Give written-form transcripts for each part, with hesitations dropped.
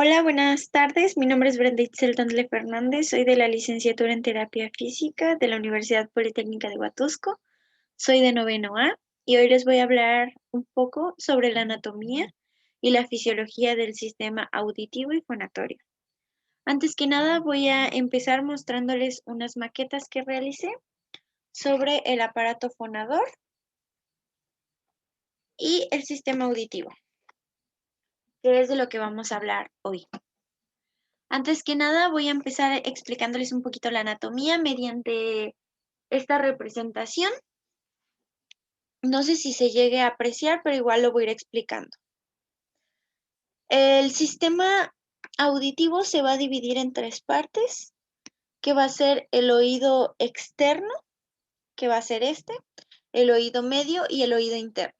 Hola, buenas tardes. Mi nombre es Brenda Itzel Tondle Fernández. Soy de la licenciatura en Terapia Física de la Universidad Politécnica de Huatusco. Soy de noveno A y hoy les voy a hablar un poco sobre la anatomía y la fisiología del sistema auditivo y fonatorio. Antes que nada, voy a empezar mostrándoles unas maquetas que realicé sobre el aparato fonador y el sistema auditivo, que es de lo que vamos a hablar hoy. Antes que nada, voy a empezar explicándoles un poquito la anatomía mediante esta representación. No sé si se llegue a apreciar, pero igual lo voy a ir explicando. El sistema auditivo se va a dividir en tres partes, que va a ser el oído externo, que va a ser este, el oído medio y el oído interno.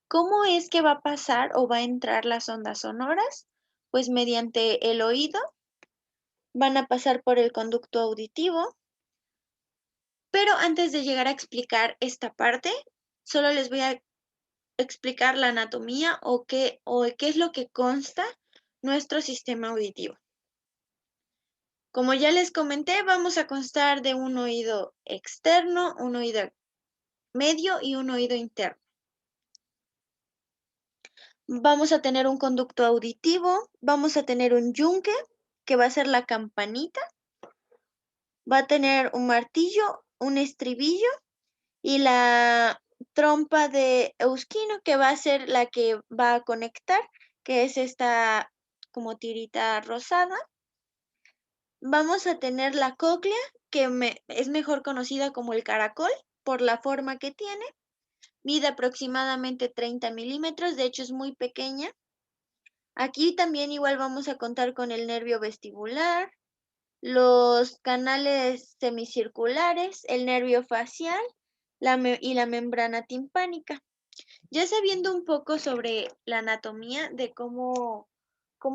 ¿Cómo es que va a pasar o va a entrar las ondas sonoras? Pues mediante el oído van a pasar por el conducto auditivo. Pero antes de llegar a explicar esta parte, solo les voy a explicar la anatomía o qué es lo que consta nuestro sistema auditivo. Como ya les comenté, vamos a constar de un oído externo, un oído medio y un oído interno. Vamos a tener un conducto auditivo, vamos a tener un yunque, que va a ser la campanita, va a tener un martillo, un estribillo y la trompa de Euskino, que va a ser la que va a conectar, que es esta como tirita rosada. Vamos a tener la cóclea, que es mejor conocida como el caracol por la forma que tiene. Mide aproximadamente 30 milímetros, de hecho es muy pequeña. Aquí también igual vamos a contar con el nervio vestibular, los canales semicirculares, el nervio facial y la membrana timpánica. Ya sabiendo un poco sobre la anatomía de cómo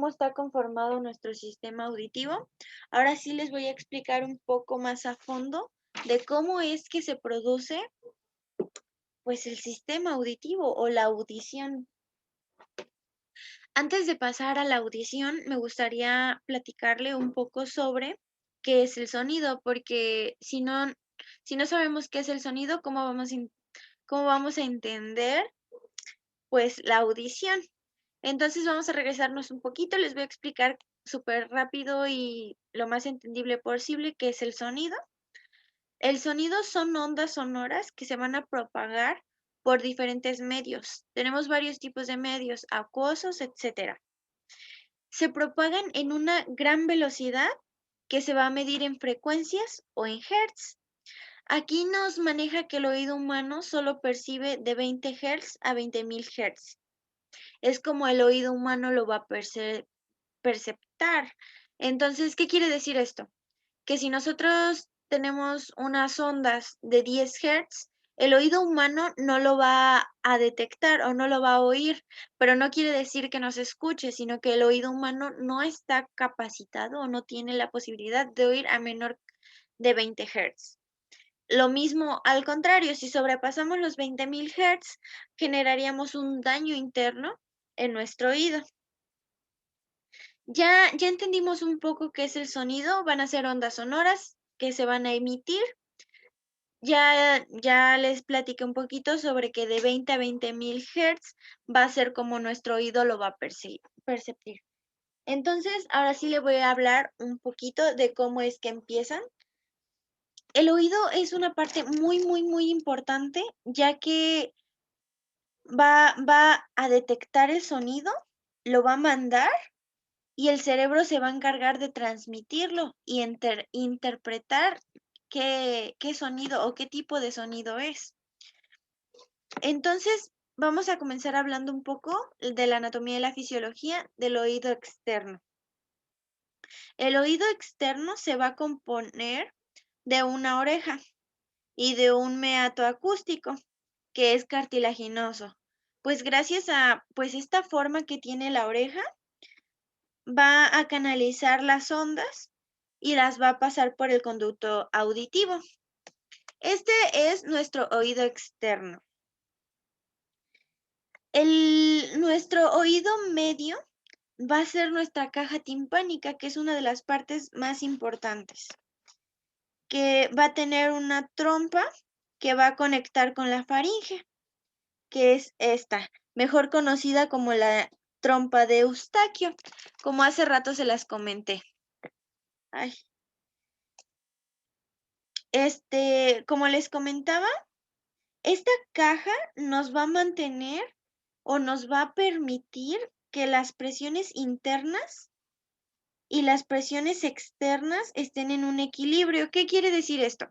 está conformado nuestro sistema auditivo, ahora sí les voy a explicar un poco más a fondo de cómo es que se produce pues el sistema auditivo o la audición. Antes de pasar a la audición, me gustaría platicarle un poco sobre qué es el sonido, porque si no sabemos qué es el sonido, cómo vamos a entender pues la audición? Entonces vamos a regresarnos un poquito, les voy a explicar súper rápido y lo más entendible posible qué es el sonido. El sonido son ondas sonoras que se van a propagar por diferentes medios. Tenemos varios tipos de medios, acuosos, etcétera. Se propagan en una gran velocidad que se va a medir en frecuencias o en hertz. Aquí nos maneja que el oído humano solo percibe de 20 Hz a 20.000 Hz. Es como el oído humano lo va a perceptar. Entonces, ¿qué quiere decir esto? Que si nosotros tenemos unas ondas de 10 Hz, el oído humano no lo va a detectar o no lo va a oír, pero no quiere decir que no se escuche, sino que el oído humano no está capacitado o no tiene la posibilidad de oír a menor de 20 Hz. Lo mismo al contrario, si sobrepasamos los 20.000 Hz, generaríamos un daño interno en nuestro oído. Ya entendimos un poco qué es el sonido, van a ser ondas sonoras que se van a emitir. Ya les platiqué un poquito sobre que de 20 a 20.000 Hz va a ser como nuestro oído lo va a percibir. Entonces, ahora sí le voy a hablar un poquito de cómo es que empiezan. El oído es una parte muy, muy, muy importante, ya que va a detectar el sonido, lo va a mandar y el cerebro se va a encargar de transmitirlo y interpretar qué sonido o qué tipo de sonido es. Entonces, vamos a comenzar hablando un poco de la anatomía y la fisiología del oído externo. El oído externo se va a componer de una oreja y de un meato acústico, que es cartilaginoso. Pues gracias a esta forma que tiene la oreja, va a canalizar las ondas y las va a pasar por el conducto auditivo. Este es nuestro oído externo. Nuestro oído medio va a ser nuestra caja timpánica, que es una de las partes más importantes, que va a tener una trompa que va a conectar con la faringe, que es esta, mejor conocida como la trompa de Eustaquio, como hace rato se las comenté. Ay. Como les comentaba, esta caja nos va a mantener o nos va a permitir que las presiones internas y las presiones externas estén en un equilibrio. ¿Qué quiere decir esto?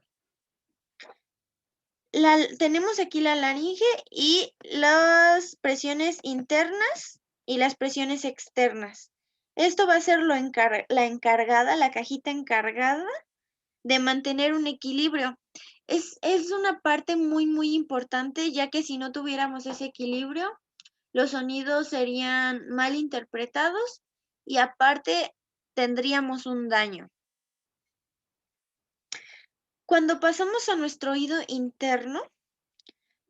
Tenemos aquí la laringe y las presiones internas y las presiones externas. Esto va a ser la encargada, la cajita encargada de mantener un equilibrio. Es una parte muy importante, ya que si no tuviéramos ese equilibrio, los sonidos serían mal interpretados y aparte tendríamos un daño. Cuando pasamos a nuestro oído interno,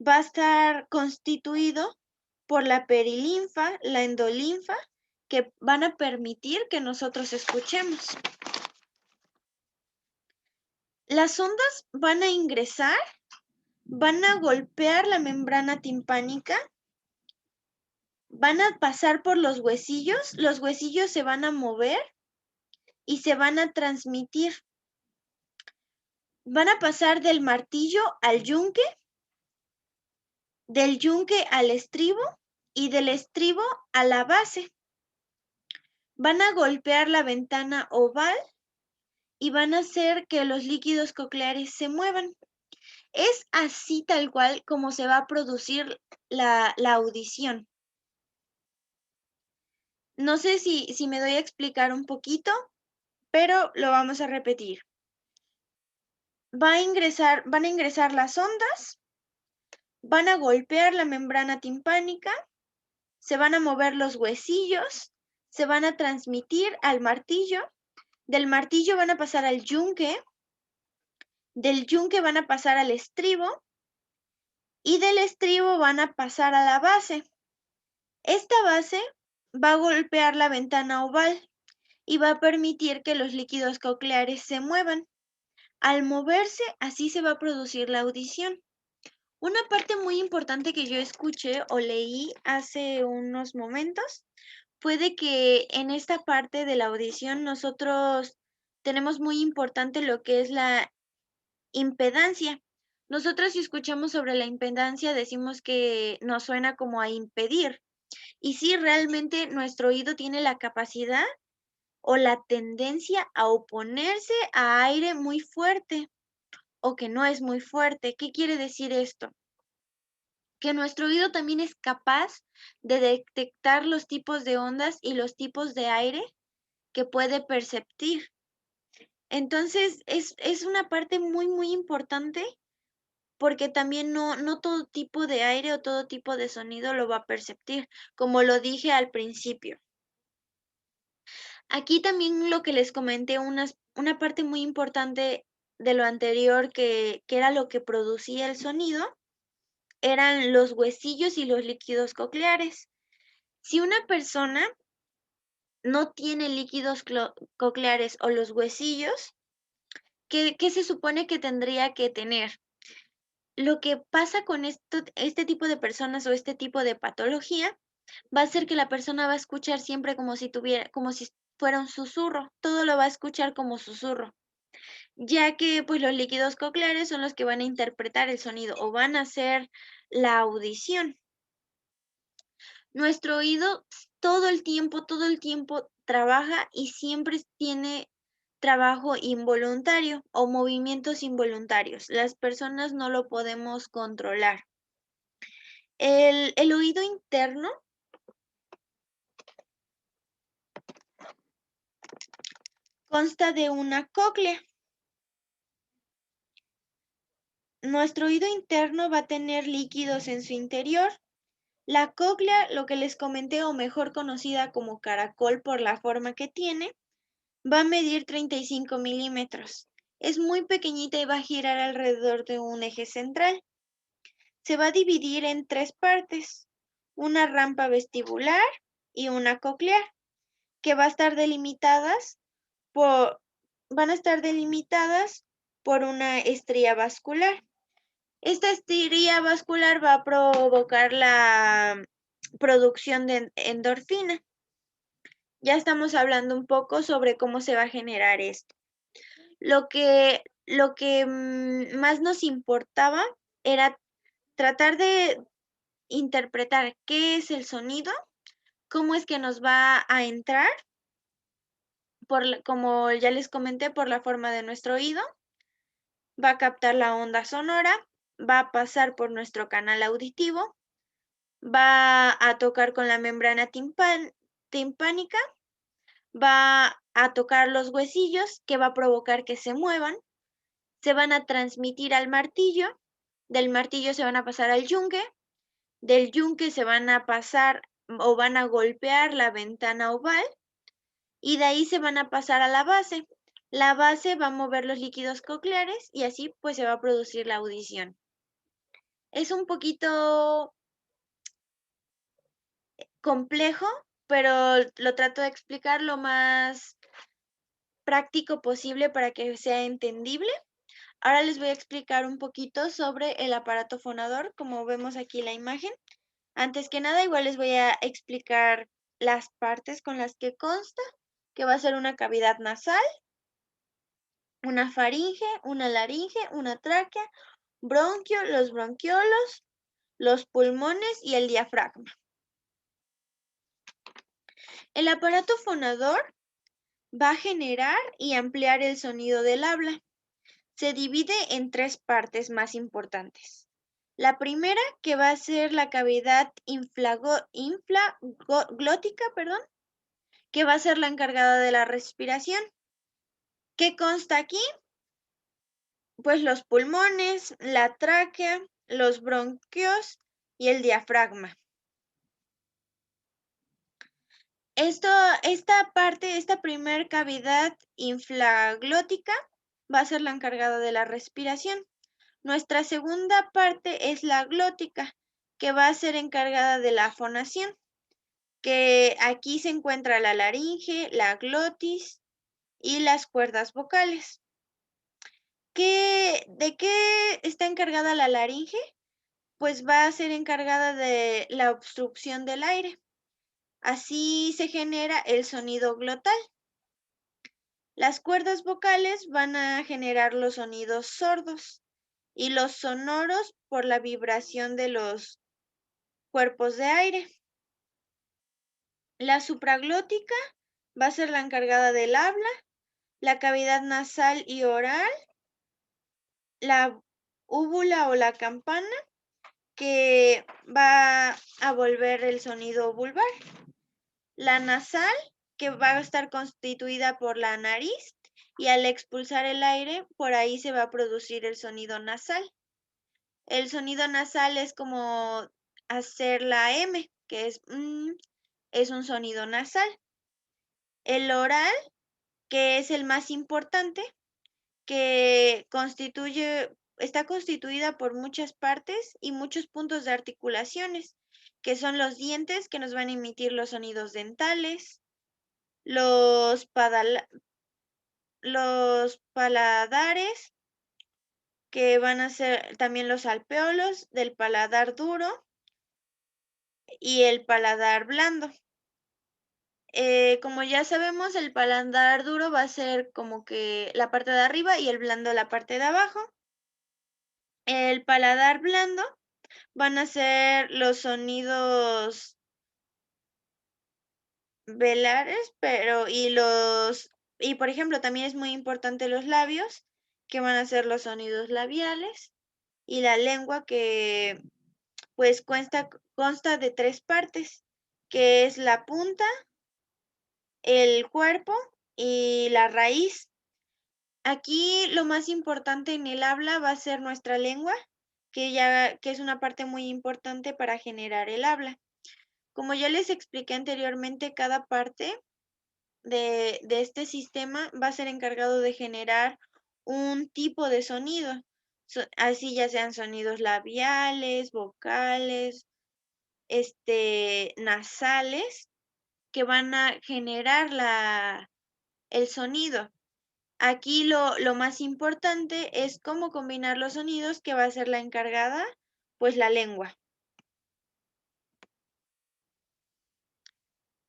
va a estar constituido por la perilinfa, la endolinfa, que van a permitir que nosotros escuchemos. Las ondas van a ingresar, van a golpear la membrana timpánica, van a pasar por los huesillos se van a mover y se van a transmitir. Van a pasar del martillo al yunque, del yunque al estribo y del estribo a la base. Van a golpear la ventana oval y van a hacer que los líquidos cocleares se muevan. Es así tal cual como se va a producir la audición. No sé si me doy a explicar un poquito, pero lo vamos a repetir. Van a ingresar las ondas, van a golpear la membrana timpánica, se van a mover los huesillos, se van a transmitir al martillo, del martillo van a pasar al yunque, del yunque van a pasar al estribo y del estribo van a pasar a la base. Esta base va a golpear la ventana oval y va a permitir que los líquidos cocleares se muevan. Al moverse, así se va a producir la audición. Una parte muy importante que yo escuché o leí hace unos momentos fue de que en esta parte de la audición nosotros tenemos muy importante lo que es la impedancia. Nosotros si escuchamos sobre la impedancia decimos que nos suena como a impedir. Y sí, realmente nuestro oído tiene la capacidad o la tendencia a oponerse a aire muy fuerte o que no es muy fuerte. ¿Qué quiere decir esto? Que nuestro oído también es capaz de detectar los tipos de ondas y los tipos de aire que puede perceptir. Entonces, es una parte muy importante porque también no todo tipo de aire o todo tipo de sonido lo va a perceptir, como lo dije al principio. Aquí también lo que les comenté, una parte muy importante de lo anterior que era lo que producía el sonido, eran los huesillos y los líquidos cocleares. Si una persona no tiene líquidos cocleares o los huesillos, ¿qué se supone que tendría que tener? Lo que pasa con este tipo de personas o este tipo de patología va a ser que la persona va a escuchar siempre como si fuera un susurro, todo lo va a escuchar como susurro, ya que pues los líquidos cocleares son los que van a interpretar el sonido o van a hacer la audición. Nuestro oído todo el tiempo trabaja y siempre tiene trabajo involuntario o movimientos involuntarios. Las personas no lo podemos controlar. El oído interno consta de una cóclea. Nuestro oído interno va a tener líquidos en su interior. La cóclea, lo que les comenté, o mejor conocida como caracol por la forma que tiene, va a medir 35 milímetros. Es muy pequeñita y va a girar alrededor de un eje central. Se va a dividir en tres partes, una rampa vestibular y una coclear. que va a estar delimitadas por, van a estar delimitadas por una estría vascular. Esta estría vascular va a provocar la producción de endorfina. Ya estamos hablando un poco sobre cómo se va a generar esto. Lo que más nos importaba era tratar de interpretar qué es el sonido, cómo es que nos va a entrar, como ya les comenté, por la forma de nuestro oído, va a captar la onda sonora, va a pasar por nuestro canal auditivo, va a tocar con la membrana timpánica, va a tocar los huesillos, que va a provocar que se muevan, se van a transmitir al martillo, del martillo se van a pasar al yunque, del yunque se van a pasar o van a golpear la ventana oval y de ahí se van a pasar a la base. La base va a mover los líquidos cocleares y así pues se va a producir la audición. Es un poquito complejo, pero lo trato de explicar lo más práctico posible para que sea entendible. Ahora les voy a explicar un poquito sobre el aparato fonador, como vemos aquí la imagen. Antes que nada, igual les voy a explicar las partes con las que consta, que va a ser una cavidad nasal, una faringe, una laringe, una tráquea, bronquio, los bronquiolos, los pulmones y el diafragma. El aparato fonador va a generar y ampliar el sonido del habla. Se divide en tres partes más importantes. La primera, que va a ser la cavidad glótica, que va a ser la encargada de la respiración. ¿Qué consta aquí? Pues los pulmones, la tráquea, los bronquios y el diafragma. Esta primer cavidad inflaglótica va a ser la encargada de la respiración. Nuestra segunda parte es la glótica, que va a ser encargada de la fonación, que aquí se encuentra la laringe, la glotis y las cuerdas vocales. ¿De qué está encargada la laringe? Pues va a ser encargada de la obstrucción del aire. Así se genera el sonido glotal. Las cuerdas vocales van a generar los sonidos sordos y los sonoros por la vibración de los cuerpos de aire. La supraglótica va a ser la encargada del habla, la cavidad nasal y oral, la úvula o la campana, que va a volver el sonido vulvar. La nasal, que va a estar constituida por la nariz, y al expulsar el aire, por ahí se va a producir el sonido nasal. El sonido nasal es como hacer la M, que es un sonido nasal. El oral, que es el más importante, que está constituida por muchas partes y muchos puntos de articulaciones, que son los dientes que nos van a emitir los sonidos dentales, los paladares, que van a ser también los alvéolos del paladar duro y el paladar blando. Como ya sabemos, el paladar duro va a ser como que la parte de arriba y el blando la parte de abajo. El paladar blando van a ser los sonidos velares, y por ejemplo, también es muy importante los labios, que van a ser los sonidos labiales, y la lengua, que pues consta de tres partes, que es la punta, el cuerpo y la raíz. Aquí lo más importante en el habla va a ser nuestra lengua, que es una parte muy importante para generar el habla. Como ya les expliqué anteriormente, cada parte de este sistema va a ser encargado de generar un tipo de sonido. Así ya sean sonidos labiales, vocales, nasales, que van a generar el sonido. Aquí lo más importante es cómo combinar los sonidos, que va a ser la encargada, pues la lengua.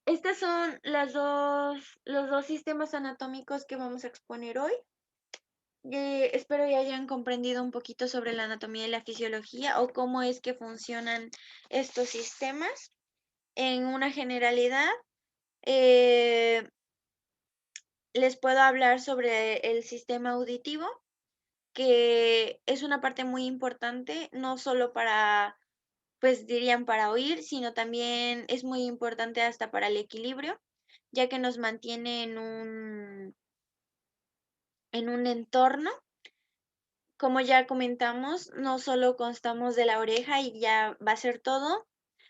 Estas son los dos sistemas anatómicos que vamos a exponer hoy. Espero ya hayan comprendido un poquito sobre la anatomía y la fisiología o cómo es que funcionan estos sistemas. En una generalidad, les puedo hablar sobre el sistema auditivo, que es una parte muy importante, no solo para, pues dirían para oír, sino también es muy importante hasta para el equilibrio, ya que nos mantiene en un entorno. Como ya comentamos, no solo constamos de la oreja y ya va a ser todo.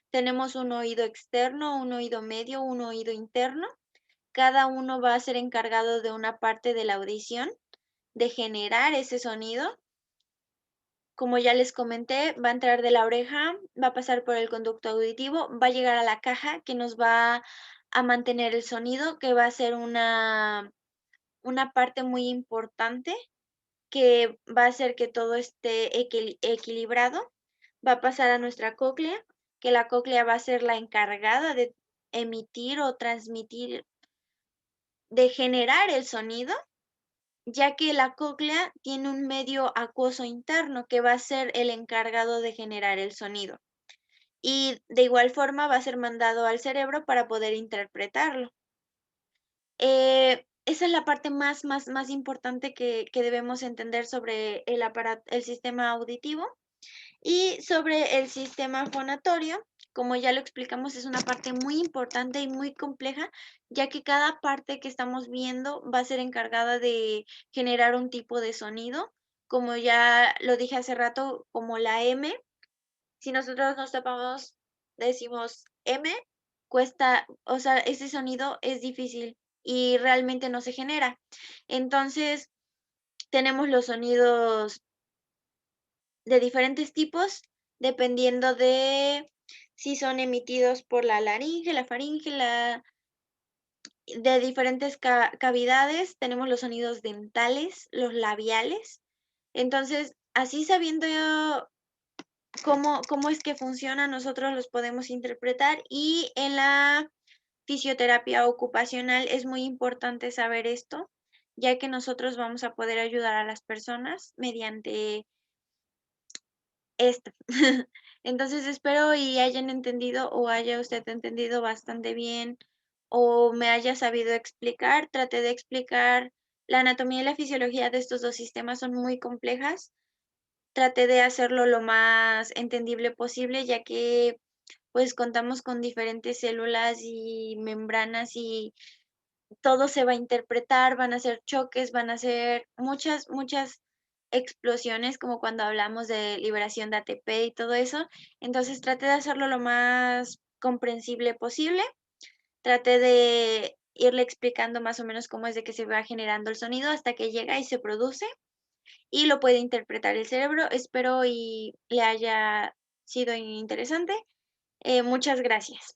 Tenemos un oído externo, un oído medio, un oído interno. Cada uno va a ser encargado de una parte de la audición, de generar ese sonido. Como ya les comenté, va a entrar de la oreja, va a pasar por el conducto auditivo, va a llegar a la caja que nos va a mantener el sonido, que va a ser una parte muy importante que va a hacer que todo esté equilibrado. Va a pasar a nuestra cóclea, que la cóclea va a ser la encargada de emitir o transmitir, de generar el sonido, ya que la cóclea tiene un medio acuoso interno que va a ser el encargado de generar el sonido. Y de igual forma va a ser mandado al cerebro para poder interpretarlo. Esa es la parte más importante que debemos entender sobre el sistema auditivo. Y sobre el sistema fonatorio, como ya lo explicamos, es una parte muy importante y muy compleja, ya que cada parte que estamos viendo va a ser encargada de generar un tipo de sonido. Como ya lo dije hace rato, como la M, si nosotros nos tapamos, decimos M, cuesta, o sea, ese sonido es difícil y realmente no se genera. Entonces, tenemos los sonidos de diferentes tipos, dependiendo de si son emitidos por la laringe, la faringe, de diferentes cavidades. Tenemos los sonidos dentales, los labiales. Entonces, así sabiendo yo cómo es que funciona, nosotros los podemos interpretar, y en la fisioterapia ocupacional es muy importante saber esto, ya que nosotros vamos a poder ayudar a las personas mediante esto. Entonces espero y hayan entendido o haya usted entendido bastante bien o me haya sabido explicar. Traté de explicar la anatomía y la fisiología de estos dos sistemas, son muy complejas. Traté de hacerlo lo más entendible posible, ya que pues contamos con diferentes células y membranas y todo se va a interpretar, van a ser choques, van a ser muchas explosiones, como cuando hablamos de liberación de ATP y todo eso. Entonces traté de hacerlo lo más comprensible posible. Traté de irle explicando más o menos cómo es de que se va generando el sonido hasta que llega y se produce y lo puede interpretar el cerebro. Espero y le haya sido interesante. Muchas gracias.